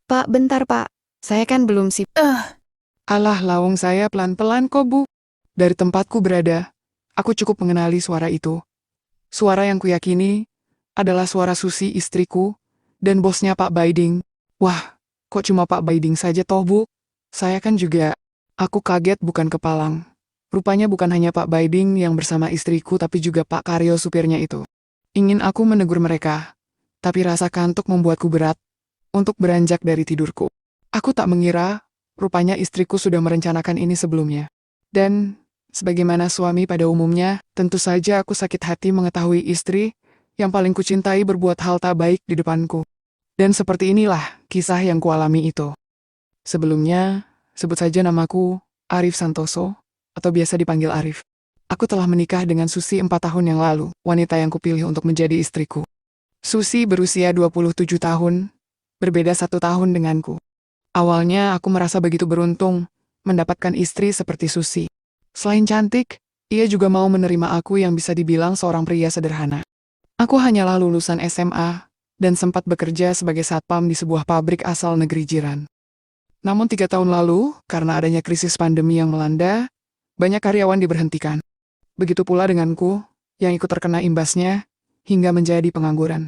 Pak, bentar Pak. Saya kan belum sip. Alah, lawang saya pelan-pelan kok, Bu. Dari tempatku berada, aku cukup mengenali suara itu. Suara yang kuyakini adalah suara Susi istriku dan bosnya Pak Baiding. Wah, kok cuma Pak Baiding saja toh, Bu? Saya kan juga. Aku kaget bukan kepalang. Rupanya bukan hanya Pak Baiding yang bersama istriku tapi juga Pak Karyo supirnya itu. Ingin aku menegur mereka, tapi rasa kantuk membuatku berat untuk beranjak dari tidurku. Aku tak mengira, rupanya istriku sudah merencanakan ini sebelumnya. Dan, sebagaimana suami pada umumnya, tentu saja aku sakit hati mengetahui istri yang paling kucintai berbuat hal tak baik di depanku. Dan seperti inilah kisah yang kualami itu. Sebelumnya, sebut saja namaku Arif Santoso, atau biasa dipanggil Arif. Aku telah menikah dengan Susi 4 tahun yang lalu, wanita yang kupilih untuk menjadi istriku. Susi berusia 27 tahun, berbeda 1 tahun denganku. Awalnya aku merasa begitu beruntung mendapatkan istri seperti Susi. Selain cantik, ia juga mau menerima aku yang bisa dibilang seorang pria sederhana. Aku hanyalah lulusan SMA dan sempat bekerja sebagai satpam di sebuah pabrik asal negeri jiran. Namun 3 tahun lalu, karena adanya krisis pandemi yang melanda, banyak karyawan diberhentikan. Begitu pula denganku, yang ikut terkena imbasnya, hingga menjadi pengangguran.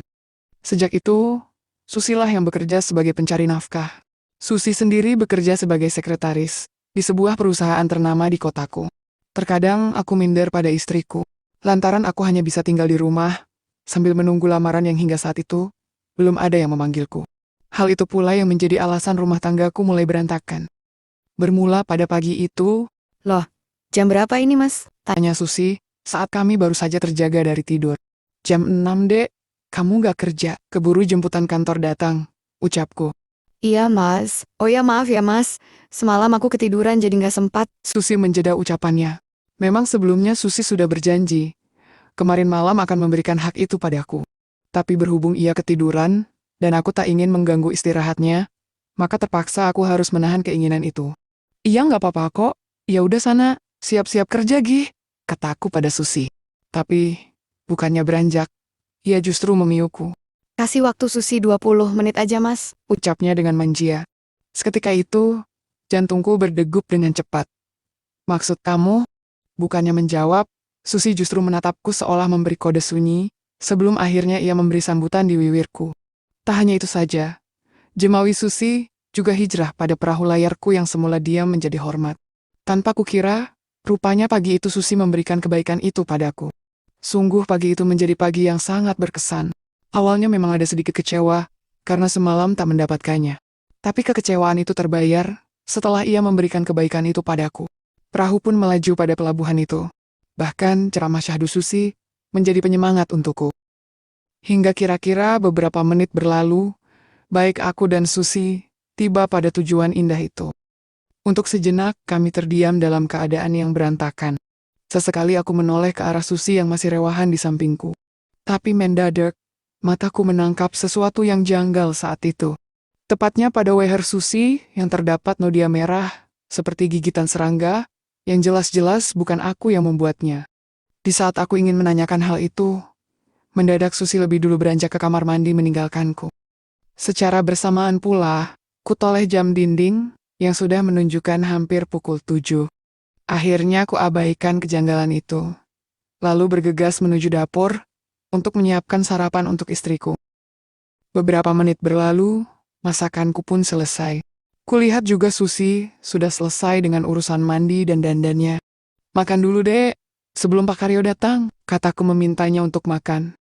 Sejak itu, Susilah yang bekerja sebagai pencari nafkah. Susi sendiri bekerja sebagai sekretaris di sebuah perusahaan ternama di kotaku. Terkadang aku minder pada istriku, lantaran aku hanya bisa tinggal di rumah, sambil menunggu lamaran yang hingga saat itu, belum ada yang memanggilku. Hal itu pula yang menjadi alasan rumah tanggaku mulai berantakan. Bermula pada pagi itu, Loh, jam berapa ini Mas? tanya Susi, saat kami baru saja terjaga dari tidur. Jam 6, Dek. Kamu gak kerja, keburu jemputan kantor datang, ucapku. Iya Mas. Oh ya maaf ya Mas. Semalam aku ketiduran jadi nggak sempat. Susi menjeda ucapannya. Memang sebelumnya Susi sudah berjanji, kemarin malam akan memberikan hak itu padaku. Tapi berhubung ia ketiduran, dan aku tak ingin mengganggu istirahatnya, maka terpaksa aku harus menahan keinginan itu. Iya nggak apa-apa kok, ya udah sana, siap-siap kerja gih, kataku pada Susi. Tapi, bukannya beranjak, ia justru memiuku, Kasih waktu Susi 20 menit aja Mas. ucapnya dengan manja. Seketika itu, jantungku berdegup dengan cepat. Maksud kamu? Bukannya menjawab, Susi justru menatapku seolah memberi kode sunyi, sebelum akhirnya ia memberi sambutan di wiwirku. Tak hanya itu saja, jemawi Susi juga hijrah pada perahu layarku yang semula diam menjadi hormat. Tanpa kukira, rupanya pagi itu Susi memberikan kebaikan itu padaku. Sungguh pagi itu menjadi pagi yang sangat berkesan. Awalnya memang ada sedikit kecewa, karena semalam tak mendapatkannya. Tapi kekecewaan itu terbayar, setelah ia memberikan kebaikan itu padaku. Perahu pun melaju pada pelabuhan itu. Bahkan ceramah Syahdu Susi menjadi penyemangat untukku. Hingga kira-kira beberapa menit berlalu, baik aku dan Susi tiba pada tujuan indah itu. Untuk sejenak kami terdiam dalam keadaan yang berantakan. Sesekali aku menoleh ke arah Susi yang masih rewahan di sampingku. Tapi mendadak, mataku menangkap sesuatu yang janggal saat itu. Tepatnya pada leher Susi yang terdapat noda merah, seperti gigitan serangga, yang jelas-jelas bukan aku yang membuatnya. Di saat aku ingin menanyakan hal itu, mendadak Susi lebih dulu beranjak ke kamar mandi meninggalkanku. Secara bersamaan pula, kutoleh jam dinding yang sudah menunjukkan hampir pukul 7. Akhirnya ku abaikan kejanggalan itu, lalu bergegas menuju dapur untuk menyiapkan sarapan untuk istriku. Beberapa menit berlalu, masakanku pun selesai. Kulihat juga Susi sudah selesai dengan urusan mandi dan dandannya. Makan dulu dek, sebelum Pak Karyo datang, kataku memintanya untuk makan.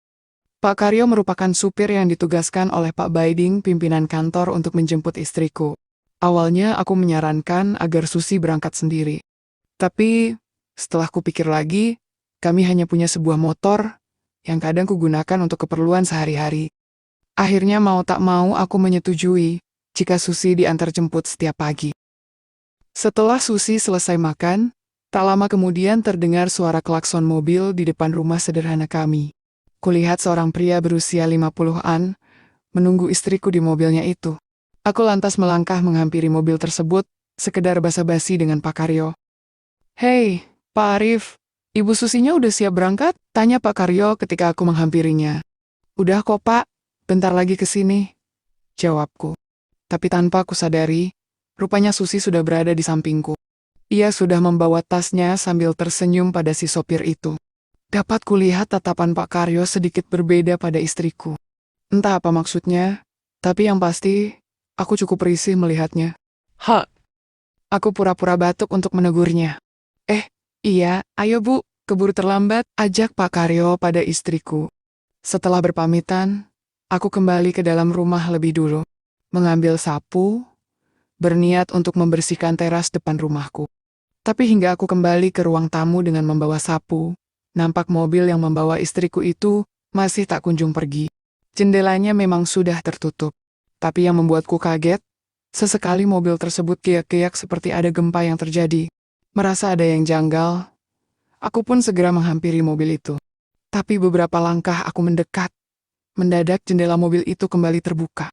Pak Karyo merupakan supir yang ditugaskan oleh Pak Baiding pimpinan kantor untuk menjemput istriku. Awalnya aku menyarankan agar Susi berangkat sendiri. Tapi, setelah kupikir lagi, kami hanya punya sebuah motor yang kadang kugunakan untuk keperluan sehari-hari. Akhirnya mau tak mau aku menyetujui jika Susi diantar jemput setiap pagi. Setelah Susi selesai makan, tak lama kemudian terdengar suara klakson mobil di depan rumah sederhana kami. Kulihat seorang pria berusia 50-an menunggu istriku di mobilnya itu. Aku lantas melangkah menghampiri mobil tersebut, sekedar basa-basi dengan Pak Karyo. Hei, Pak Arif, Ibu Susinya udah siap berangkat? Tanya Pak Karyo ketika aku menghampirinya. Udah kok Pak, bentar lagi ke sini, jawabku. Tapi tanpa aku sadari, rupanya Susi sudah berada di sampingku. Ia sudah membawa tasnya sambil tersenyum pada si sopir itu. Dapat kulihat tatapan Pak Karyo sedikit berbeda pada istriku. Entah apa maksudnya, tapi yang pasti, aku cukup risih melihatnya. Hak. Aku pura-pura batuk untuk menegurnya. Iya, ayo Bu, keburu terlambat, ajak Pak Karyo pada istriku. Setelah berpamitan, aku kembali ke dalam rumah lebih dulu. Mengambil sapu, berniat untuk membersihkan teras depan rumahku. Tapi hingga aku kembali ke ruang tamu dengan membawa sapu, nampak mobil yang membawa istriku itu masih tak kunjung pergi. Jendelanya memang sudah tertutup. Tapi yang membuatku kaget, sesekali mobil tersebut keyak-keyak seperti ada gempa yang terjadi. Merasa ada yang janggal, aku pun segera menghampiri mobil itu. Tapi beberapa langkah aku mendekat. Mendadak jendela mobil itu kembali terbuka.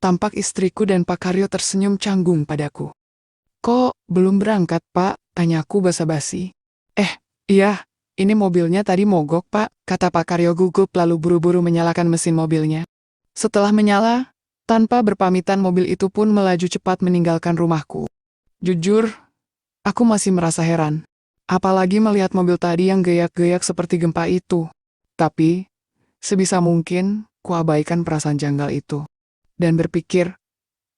Tampak istriku dan Pak Karyo tersenyum canggung padaku. Kok belum berangkat, Pak? Tanyaku basa-basi. Iya, ini mobilnya tadi mogok, Pak, kata Pak Karyo gugup lalu buru-buru menyalakan mesin mobilnya. Setelah menyala, tanpa berpamitan mobil itu pun melaju cepat meninggalkan rumahku. Jujur, aku masih merasa heran. Apalagi melihat mobil tadi yang geyak-geyak seperti gempa itu. Tapi, sebisa mungkin, kuabaikan perasaan janggal itu. Dan berpikir,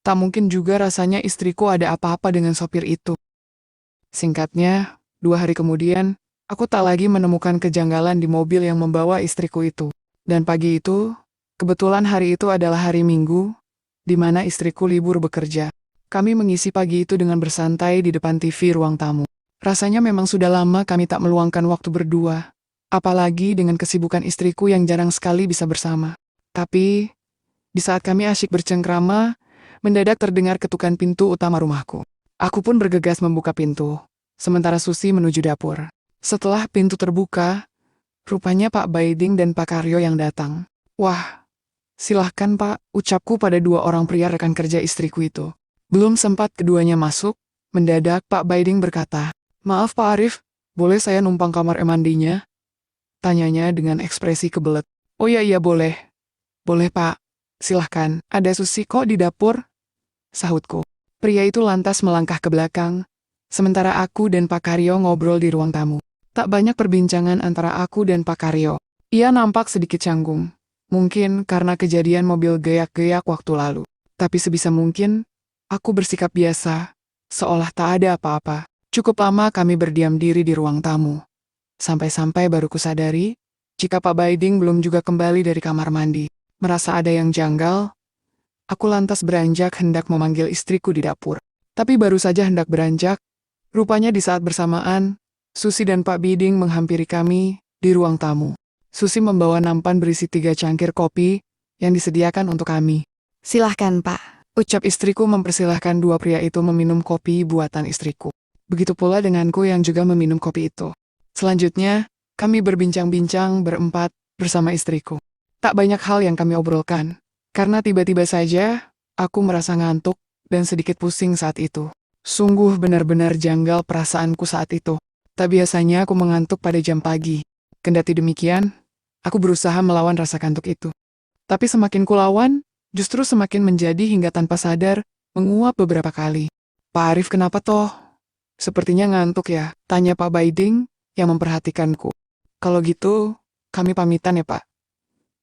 tak mungkin juga rasanya istriku ada apa-apa dengan sopir itu. Singkatnya, 2 hari kemudian, aku tak lagi menemukan kejanggalan di mobil yang membawa istriku itu. Dan pagi itu, kebetulan hari itu adalah hari Minggu, di mana istriku libur bekerja. Kami mengisi pagi itu dengan bersantai di depan TV ruang tamu. Rasanya memang sudah lama kami tak meluangkan waktu berdua, apalagi dengan kesibukan istriku yang jarang sekali bisa bersama. Tapi, di saat kami asyik bercengkrama, mendadak terdengar ketukan pintu utama rumahku. Aku pun bergegas membuka pintu, sementara Susi menuju dapur. Setelah pintu terbuka, rupanya Pak Baiding dan Pak Karyo yang datang. Wah, silahkan Pak, ucapku pada 2 orang pria rekan kerja istriku itu. Belum sempat keduanya masuk, mendadak Pak Baiding berkata, "Maaf Pak Arif, boleh saya numpang kamar mandinya?" Tanyanya dengan ekspresi kebelet. "Oh iya boleh. Boleh Pak, silahkan, ada Susi kok di dapur," sahutku. Pria itu lantas melangkah ke belakang, sementara aku dan Pak Karyo ngobrol di ruang tamu. Tak banyak perbincangan antara aku dan Pak Karyo. Ia nampak sedikit canggung, mungkin karena kejadian mobil geyak-geyak waktu lalu. Tapi sebisa mungkin, aku bersikap biasa, seolah tak ada apa-apa. Cukup lama kami berdiam diri di ruang tamu. Sampai-sampai baru kusadari, jika Pak Baiding belum juga kembali dari kamar mandi. Merasa ada yang janggal, aku lantas beranjak hendak memanggil istriku di dapur. Tapi baru saja hendak beranjak, rupanya di saat bersamaan, Susi dan Pak Baiding menghampiri kami di ruang tamu. Susi membawa nampan berisi 3 cangkir kopi yang disediakan untuk kami. Silahkan, Pak. Ucap istriku mempersilahkan 2 pria itu meminum kopi buatan istriku. Begitu pula denganku yang juga meminum kopi itu. Selanjutnya, kami berbincang-bincang berempat bersama istriku. Tak banyak hal yang kami obrolkan, karena tiba-tiba saja, aku merasa ngantuk dan sedikit pusing saat itu. Sungguh benar-benar janggal perasaanku saat itu. Tak biasanya aku mengantuk pada jam pagi. Kendati demikian, aku berusaha melawan rasa kantuk itu. Tapi semakin kulawan, justru semakin menjadi hingga tanpa sadar, menguap beberapa kali. "Pak Arif kenapa toh? Sepertinya ngantuk ya?" tanya Pak Baiding yang memperhatikanku. "Kalau gitu, kami pamitan ya Pak.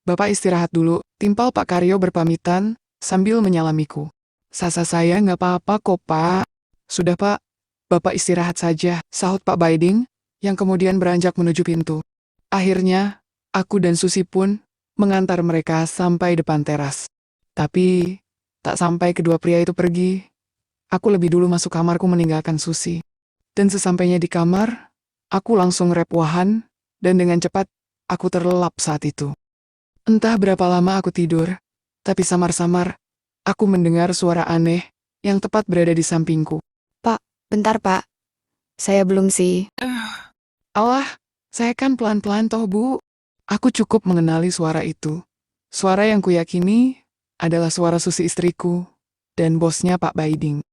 Bapak istirahat dulu," timpal Pak Karyo berpamitan sambil menyalamiku. "Sasa saya nggak apa-apa kok Pak." "Sudah Pak, Bapak istirahat saja," sahut Pak Baiding yang kemudian beranjak menuju pintu. Akhirnya, aku dan Susi pun mengantar mereka sampai depan teras. Tapi, tak sampai kedua pria itu pergi, aku lebih dulu masuk kamarku meninggalkan Susi. Dan sesampainya di kamar, aku langsung repuahan, dan dengan cepat, aku terlelap saat itu. Entah berapa lama aku tidur, tapi samar-samar, aku mendengar suara aneh yang tepat berada di sampingku. Pak, bentar Pak. Saya belum sih. Allah, saya kan pelan-pelan toh Bu. Aku cukup mengenali suara itu. Suara yang kuyakini adalah suara Susi istriku dan bosnya Pak Baiding.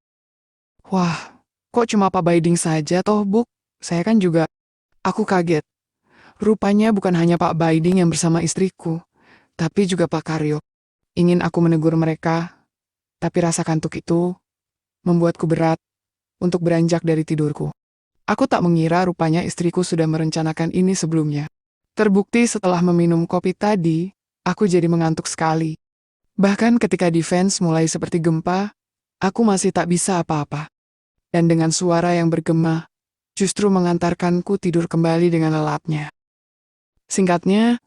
Wah, kok cuma Pak Baiding saja toh Bu? Saya kan juga. Aku kaget. Rupanya bukan hanya Pak Baiding yang bersama istriku, tapi juga Pak Karyo. Ingin aku menegur mereka, Tapi rasa kantuk itu membuatku berat untuk beranjak dari tidurku. Aku tak mengira rupanya istriku sudah merencanakan ini sebelumnya. Terbukti setelah meminum kopi tadi, aku jadi mengantuk sekali. Bahkan ketika defense mulai seperti gempa, aku masih tak bisa apa-apa. Dan dengan suara yang bergema, justru mengantarkanku tidur kembali dengan lelapnya. Singkatnya,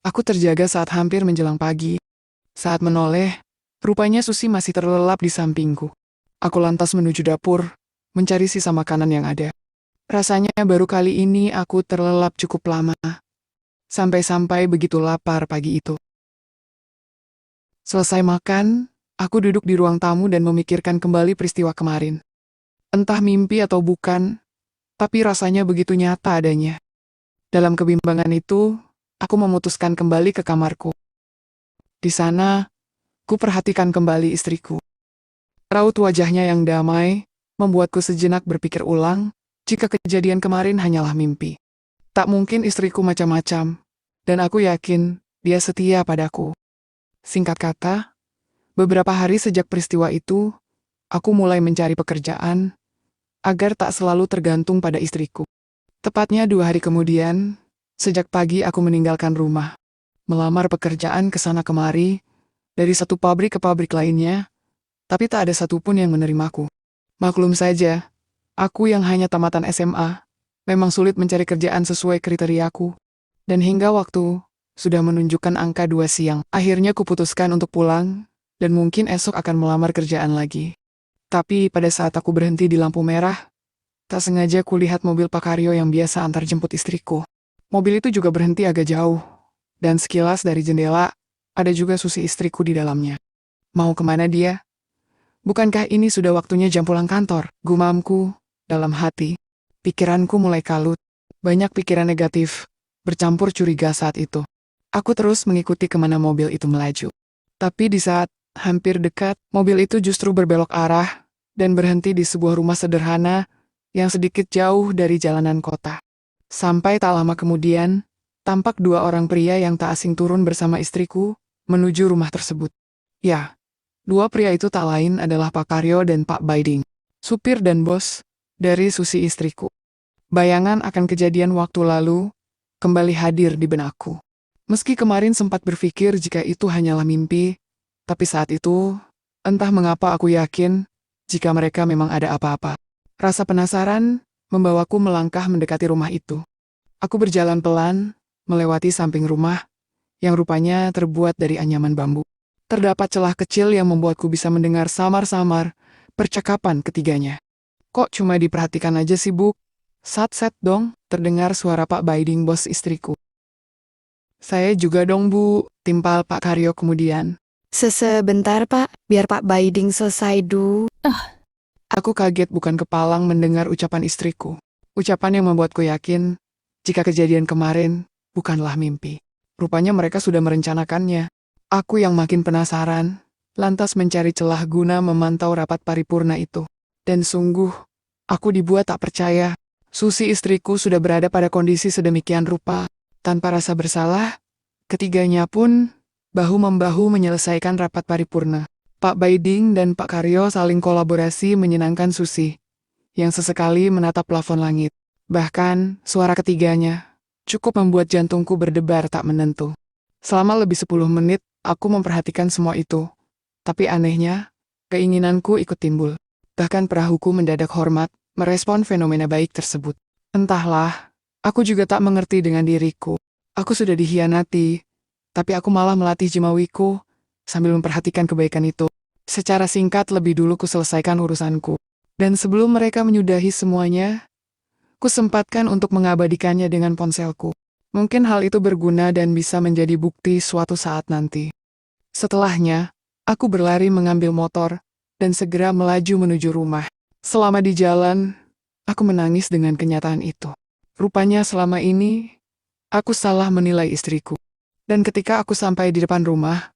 aku terjaga saat hampir menjelang pagi. Saat menoleh, rupanya Susi masih terlelap di sampingku. Aku lantas menuju dapur, mencari sisa makanan yang ada. Rasanya baru kali ini aku terlelap cukup lama. Sampai-sampai begitu lapar pagi itu. Selesai makan, aku duduk di ruang tamu dan memikirkan kembali peristiwa kemarin. Entah mimpi atau bukan, tapi rasanya begitu nyata adanya. Dalam kebimbangan itu, aku memutuskan kembali ke kamarku. Di sana, ku perhatikan kembali istriku. Raut wajahnya yang damai, membuatku sejenak berpikir ulang, jika kejadian kemarin hanyalah mimpi. Tak mungkin istriku macam-macam, dan aku yakin dia setia padaku. Singkat kata, beberapa hari sejak peristiwa itu, aku mulai mencari pekerjaan, agar tak selalu tergantung pada istriku. Tepatnya 2 hari kemudian, sejak pagi aku meninggalkan rumah, melamar pekerjaan ke sana kemari, dari satu pabrik ke pabrik lainnya, tapi tak ada satupun yang menerimaku. Maklum saja, aku yang hanya tamatan SMA, memang sulit mencari kerjaan sesuai kriteriaku. Dan hingga waktu sudah menunjukkan angka 2 siang, akhirnya kuputuskan untuk pulang, dan mungkin esok akan melamar kerjaan lagi. Tapi pada saat aku berhenti di lampu merah, tak sengaja kulihat mobil Pak Karyo yang biasa antar jemput istriku. Mobil itu juga berhenti agak jauh, dan sekilas dari jendela, ada juga Susi istriku di dalamnya. Mau kemana dia? Bukankah ini sudah waktunya jam pulang kantor? Gumamku dalam hati. Pikiranku mulai kalut. Banyak pikiran negatif, bercampur curiga saat itu. Aku terus mengikuti kemana mobil itu melaju. Tapi di saat hampir dekat, mobil itu justru berbelok arah dan berhenti di sebuah rumah sederhana yang sedikit jauh dari jalanan kota. Sampai tak lama kemudian, tampak 2 orang pria yang tak asing turun bersama istriku menuju rumah tersebut. Ya, 2 pria itu tak lain adalah Pak Karyo dan Pak Baiding, supir dan bos dari Susi istriku. Bayangan akan kejadian waktu lalu kembali hadir di benakku. Meski kemarin sempat berpikir jika itu hanyalah mimpi, tapi saat itu, entah mengapa aku yakin jika mereka memang ada apa-apa. Rasa penasaran membawaku melangkah mendekati rumah itu. Aku berjalan pelan, melewati samping rumah, yang rupanya terbuat dari anyaman bambu. Terdapat celah kecil yang membuatku bisa mendengar samar-samar percakapan ketiganya. Kok cuma diperhatikan aja sih, Bu? Sat-set dong, terdengar suara Pak Baiding bos istriku. Saya juga dong, Bu, timpal Pak Karyo kemudian. Sebentar Pak, biar Pak Baiding selesai dulu. Aku kaget bukan kepalang mendengar ucapan istriku. Ucapan yang membuatku yakin jika kejadian kemarin bukanlah mimpi. Rupanya mereka sudah merencanakannya. Aku yang makin penasaran, lantas mencari celah guna memantau rapat paripurna itu. Dan sungguh, aku dibuat tak percaya. Susi istriku sudah berada pada kondisi sedemikian rupa. Tanpa rasa bersalah, ketiganya pun bahu-membahu menyelesaikan rapat paripurna. Pak Baiding dan Pak Karyo saling kolaborasi menyenangkan Susi, yang sesekali menatap plafon langit. Bahkan, suara ketiganya cukup membuat jantungku berdebar tak menentu. Selama lebih 10 menit, aku memperhatikan semua itu. Tapi anehnya, keinginanku ikut timbul. Bahkan perahuku mendadak hormat, merespon fenomena baik tersebut. Entahlah, aku juga tak mengerti dengan diriku. Aku sudah dihianati, tapi aku malah melatih jimawiku sambil memperhatikan kebaikan itu. Secara singkat lebih dulu ku selesaikan urusanku. Dan sebelum mereka menyudahi semuanya, ku sempatkan untuk mengabadikannya dengan ponselku. Mungkin hal itu berguna dan bisa menjadi bukti suatu saat nanti. Setelahnya, aku berlari mengambil motor dan segera melaju menuju rumah. Selama di jalan, aku menangis dengan kenyataan itu. Rupanya selama ini, aku salah menilai istriku. Dan ketika aku sampai di depan rumah,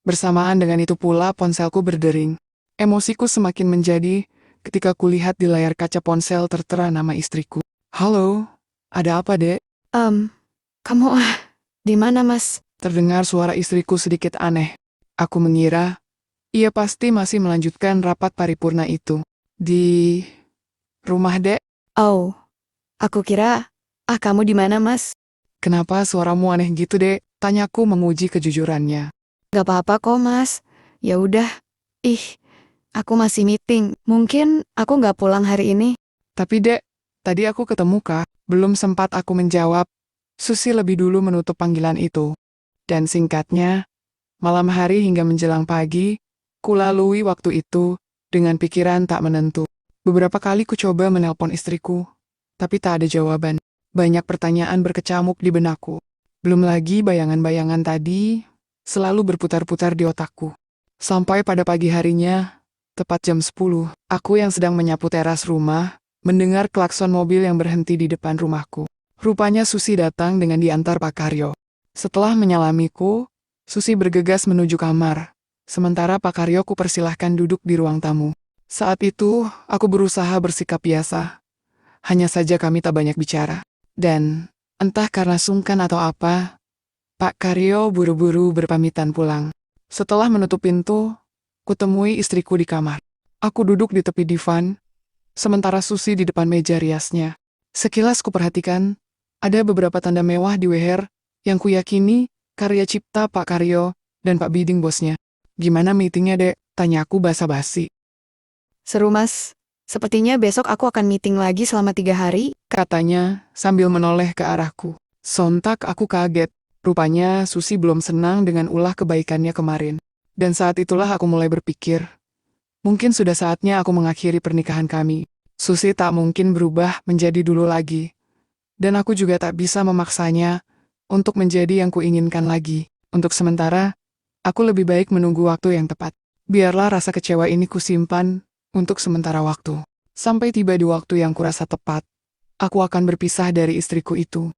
bersamaan dengan itu pula ponselku berdering. Emosiku semakin menjadi ketika kulihat di layar kaca ponsel tertera nama istriku. Halo, ada apa, Dek? Kamu di mana Mas? Terdengar suara istriku sedikit aneh. Aku mengira Ia pasti masih melanjutkan rapat paripurna itu. Di rumah, Dek. Oh, aku kira, kamu di mana, Mas? Kenapa suaramu aneh gitu, Dek? Tanyaku menguji kejujurannya. Gak apa-apa kok, Mas. Ya udah. Ih, aku masih meeting. Mungkin aku nggak pulang hari ini. Tapi, Dek, tadi aku ketemu Kak. Belum sempat aku menjawab. Susi lebih dulu menutup panggilan itu. Dan singkatnya, malam hari hingga menjelang pagi, kulalui waktu itu dengan pikiran tak menentu. Beberapa kali ku coba menelpon istriku, tapi tak ada jawaban. Banyak pertanyaan berkecamuk di benakku. Belum lagi bayangan-bayangan tadi selalu berputar-putar di otakku. Sampai pada pagi harinya, tepat jam 10, aku yang sedang menyapu teras rumah, mendengar klakson mobil yang berhenti di depan rumahku. Rupanya Susi datang dengan diantar Pak Karyo. Setelah menyalamiku, Susi bergegas menuju kamar. Sementara Pak Karyo ku persilahkan duduk di ruang tamu. Saat itu, aku berusaha bersikap biasa. Hanya saja kami tak banyak bicara. Dan, entah karena sungkan atau apa, Pak Karyo buru-buru berpamitan pulang. Setelah menutup pintu, kutemui istriku di kamar. Aku duduk di tepi divan, sementara Susi di depan meja riasnya. Sekilas kuperhatikan, ada beberapa tanda mewah di leher yang kuyakini karya cipta Pak Karyo dan Pak Biding bosnya. Gimana meetingnya, Dek? Tanyaku basa-basi. Seru, Mas. Sepertinya besok aku akan meeting lagi selama 3 hari. Katanya sambil menoleh ke arahku. Sontak aku kaget. Rupanya Susi belum senang dengan ulah kebaikannya kemarin. Dan saat itulah aku mulai berpikir, mungkin sudah saatnya aku mengakhiri pernikahan kami. Susi tak mungkin berubah menjadi dulu lagi. Dan aku juga tak bisa memaksanya untuk menjadi yang kuinginkan lagi. Untuk sementara, aku lebih baik menunggu waktu yang tepat. Biarlah rasa kecewa ini kusimpan untuk sementara waktu. Sampai tiba di waktu yang kurasa tepat, aku akan berpisah dari istriku itu.